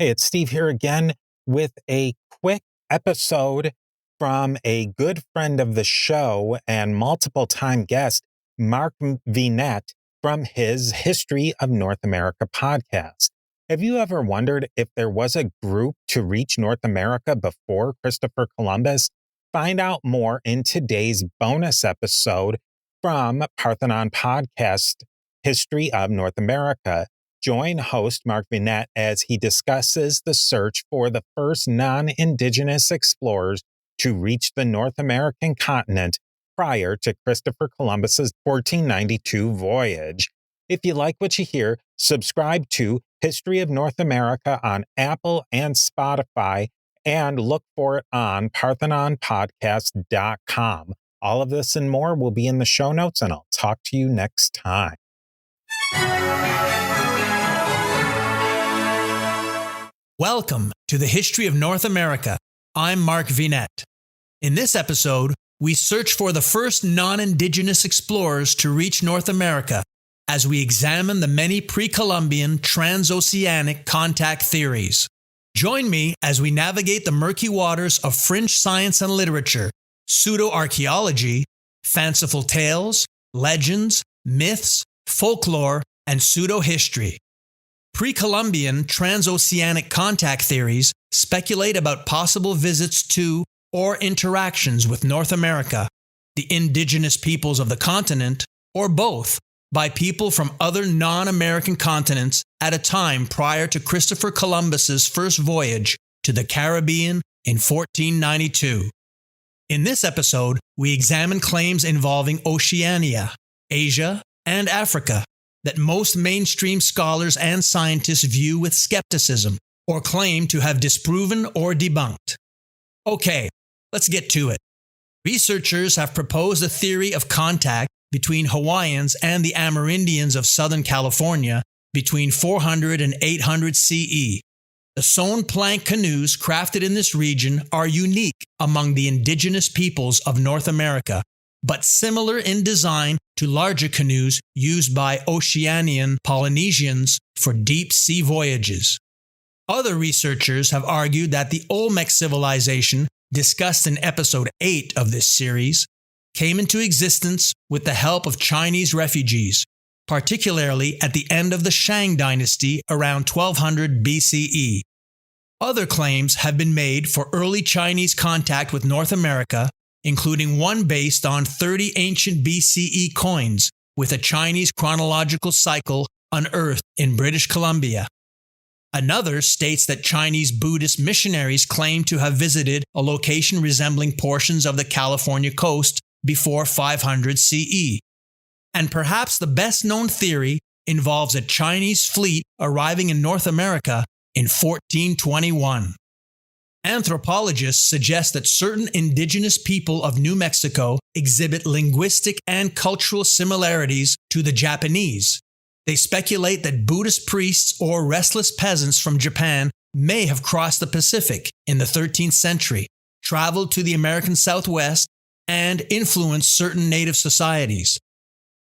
Hey, it's Steve here again with a quick episode from a good friend of the show and multiple time guest, Mark Vinet, from his History of North America podcast. Have you ever wondered if there was a group to reach North America before Christopher Columbus? Find out more in today's bonus episode from Parthenon podcast, History of North America. Join host Mark Vinet as he discusses the search for the first non-indigenous explorers to reach the North American continent prior to Christopher Columbus's 1492 voyage. If you like what you hear, subscribe to History of North America on Apple and Spotify and look for it on parthenonpodcast.com. All of this and more will be in the show notes, and I'll talk to you next time. Welcome to the History of North America. I'm Mark Vinet. In this episode, we search for the first non-indigenous explorers to reach North America as we examine the many pre-Columbian transoceanic contact theories. Join me as we navigate the murky waters of fringe science and literature, pseudo-archaeology, fanciful tales, legends, myths, folklore, and pseudo-history. Pre-Columbian transoceanic contact theories speculate about possible visits to or interactions with North America, the indigenous peoples of the continent, or both, by people from other non-American continents at a time prior to Christopher Columbus's first voyage to the Caribbean in 1492. In this episode, we examine claims involving Oceania, Asia, and Africa that most mainstream scholars and scientists view with skepticism or claim to have disproven or debunked. Okay, let's get to it. Researchers have proposed a theory of contact between Hawaiians and the Amerindians of Southern California between 400 and 800 CE. The sewn plank canoes crafted in this region are unique among the indigenous peoples of North America, but similar in design to larger canoes used by Oceanian Polynesians for deep sea voyages. Other researchers have argued that the Olmec civilization, discussed in episode 8 of this series, came into existence with the help of Chinese refugees, particularly at the end of the Shang dynasty around 1200 BCE. Other claims have been made for early Chinese contact with North America, including one based on 30 ancient BCE coins with a Chinese chronological cycle unearthed in British Columbia. Another states that Chinese Buddhist missionaries claim to have visited a location resembling portions of the California coast before 500 CE. And perhaps the best-known theory involves a Chinese fleet arriving in North America in 1421. Anthropologists suggest that certain indigenous people of New Mexico exhibit linguistic and cultural similarities to the Japanese. They speculate that Buddhist priests or restless peasants from Japan may have crossed the Pacific in the 13th century, traveled to the American Southwest, and influenced certain native societies.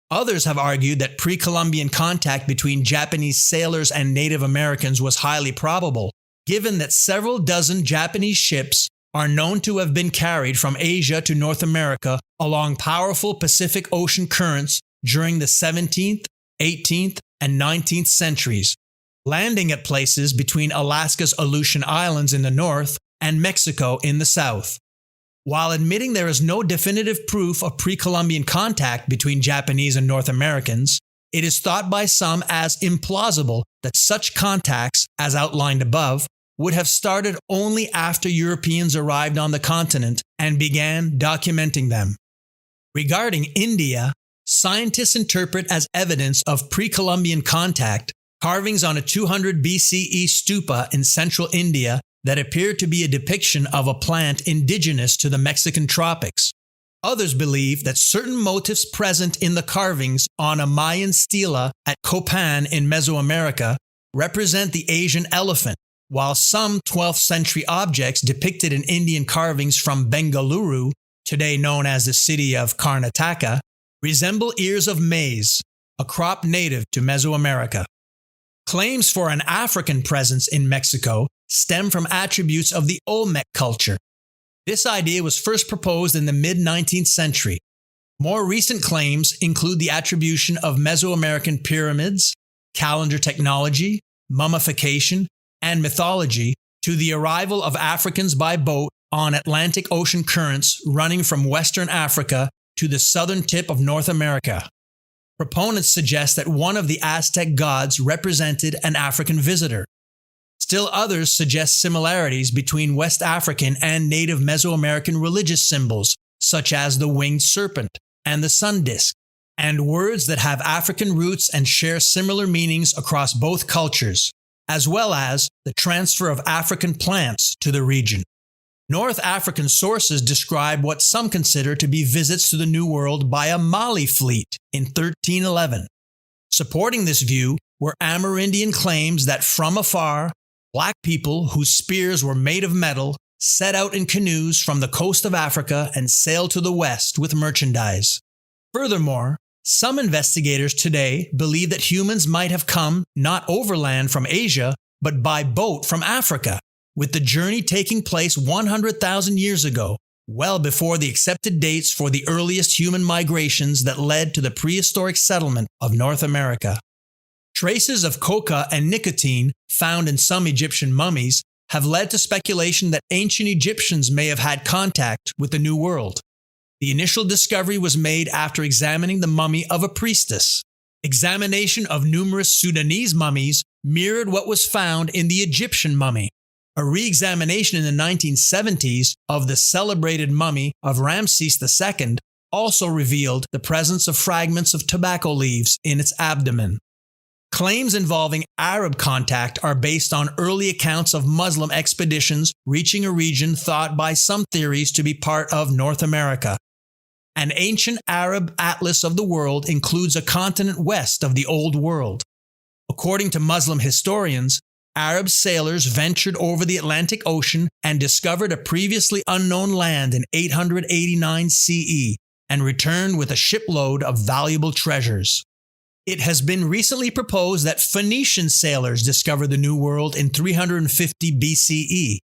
Others have argued that pre-Columbian contact between Japanese sailors and Native Americans was highly probable, given that several dozen Japanese ships are known to have been carried from Asia to North America along powerful Pacific Ocean currents during the 17th, 18th, and 19th centuries, landing at places between Alaska's Aleutian Islands in the north and Mexico in the south. While admitting there is no definitive proof of pre-Columbian contact between Japanese and North Americans, it is thought by some as implausible that such contacts, as outlined above, would have started only after Europeans arrived on the continent and began documenting them. Regarding India, scientists interpret as evidence of pre-Columbian contact carvings on a 200 BCE stupa in central India that appear to be a depiction of a plant indigenous to the Mexican tropics. Others believe that certain motifs present in the carvings on a Mayan stela at Copan in Mesoamerica represent the Asian elephant, while some 12th century objects depicted in Indian carvings from Bengaluru, today known as the city of Karnataka, resemble ears of maize, a crop native to Mesoamerica. Claims for an African presence in Mexico stem from attributes of the Olmec culture. This idea was first proposed in the mid-19th century. More recent claims include the attribution of Mesoamerican pyramids, calendar technology, mummification, and mythology to the arrival of Africans by boat on Atlantic Ocean currents running from Western Africa to the southern tip of North America. Proponents suggest that one of the Aztec gods represented an African visitor. Still others suggest similarities between West African and native Mesoamerican religious symbols, such as the winged serpent and the sun disk, and words that have African roots and share similar meanings across both cultures, as well as the transfer of African plants to the region. North African sources describe what some consider to be visits to the New World by a Mali fleet in 1311. Supporting this view were Amerindian claims that from afar, black people whose spears were made of metal set out in canoes from the coast of Africa and sailed to the west with merchandise. Furthermore, some investigators today believe that humans might have come not overland from Asia, but by boat from Africa, with the journey taking place 100,000 years ago, well before the accepted dates for the earliest human migrations that led to the prehistoric settlement of North America. Traces of coca and nicotine found in some Egyptian mummies have led to speculation that ancient Egyptians may have had contact with the New World. The initial discovery was made after examining the mummy of a priestess. Examination of numerous Sudanese mummies mirrored what was found in the Egyptian mummy. A re-examination in the 1970s of the celebrated mummy of Ramses II also revealed the presence of fragments of tobacco leaves in its abdomen. Claims involving Arab contact are based on early accounts of Muslim expeditions reaching a region thought by some theories to be part of North America. An ancient Arab atlas of the world includes a continent west of the Old World. According to Muslim historians, Arab sailors ventured over the Atlantic Ocean and discovered a previously unknown land in 889 CE and returned with a shipload of valuable treasures. It has been recently proposed that Phoenician sailors discovered the New World in 350 BCE.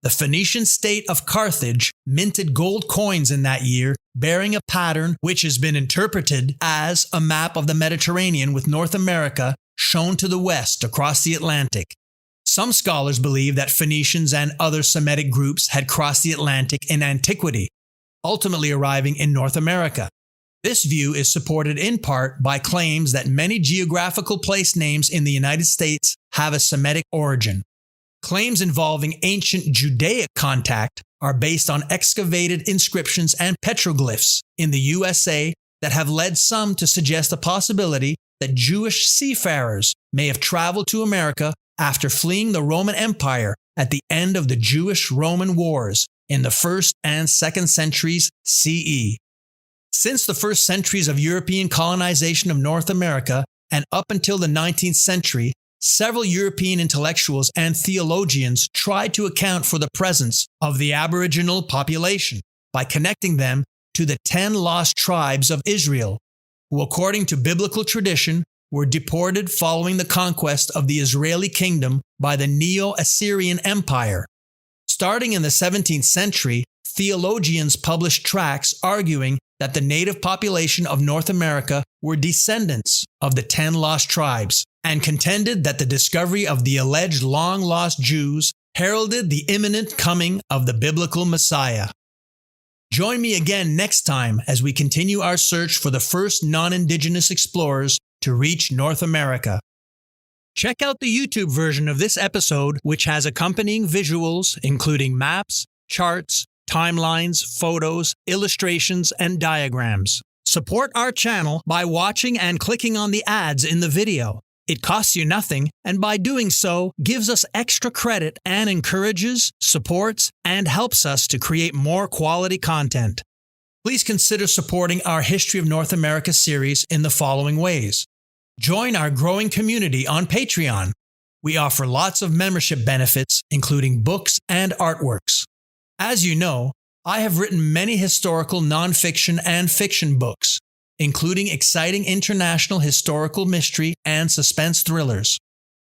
The Phoenician state of Carthage minted gold coins in that year, bearing a pattern which has been interpreted as a map of the Mediterranean with North America shown to the west across the Atlantic. Some scholars believe that Phoenicians and other Semitic groups had crossed the Atlantic in antiquity, ultimately arriving in North America. This view is supported in part by claims that many geographical place names in the United States have a Semitic origin. Claims involving ancient Judaic contact are based on excavated inscriptions and petroglyphs in the USA that have led some to suggest the possibility that Jewish seafarers may have traveled to America after fleeing the Roman Empire at the end of the Jewish-Roman Wars in the 1st and 2nd centuries CE. Since the first centuries of European colonization of North America and up until the 19th century, several European intellectuals and theologians tried to account for the presence of the Aboriginal population by connecting them to the 10 lost tribes of Israel, who, according to biblical tradition, were deported following the conquest of the Israeli kingdom by the Neo-Assyrian Empire. Starting in the 17th century, theologians published tracts arguing that the native population of North America were descendants of the 10 lost tribes, and contended that the discovery of the alleged long-lost Jews heralded the imminent coming of the biblical Messiah. Join me again next time as we continue our search for the first non-indigenous explorers to reach North America. Check out the YouTube version of this episode, which has accompanying visuals, including maps, charts, timelines, photos, illustrations, and diagrams. Support our channel by watching and clicking on the ads in the video. It costs you nothing, and by doing so, gives us extra credit and encourages, supports, and helps us to create more quality content. Please consider supporting our History of North America series in the following ways. Join our growing community on Patreon. We offer lots of membership benefits, including books and artworks. As you know, I have written many historical nonfiction and fiction books, including exciting international historical mystery and suspense thrillers.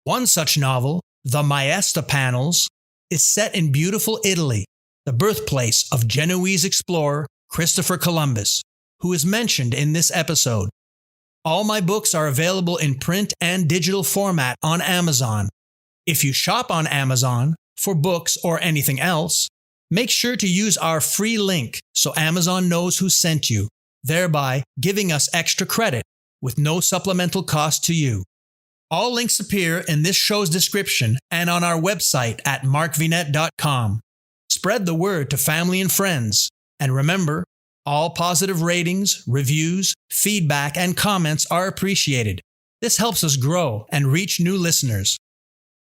One such novel, The Maesta Panels, is set in beautiful Italy, the birthplace of Genoese explorer Christopher Columbus, who is mentioned in this episode. All my books are available in print and digital format on Amazon. If you shop on Amazon for books or anything else, make sure to use our free link so Amazon knows who sent you, thereby giving us extra credit with no supplemental cost to you. All links appear in this show's description and on our website at markvinet.com. Spread the word to family and friends. And remember, all positive ratings, reviews, feedback, and comments are appreciated. This helps us grow and reach new listeners.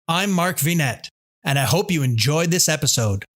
I'm Mark Vinet, and I hope you enjoyed this episode.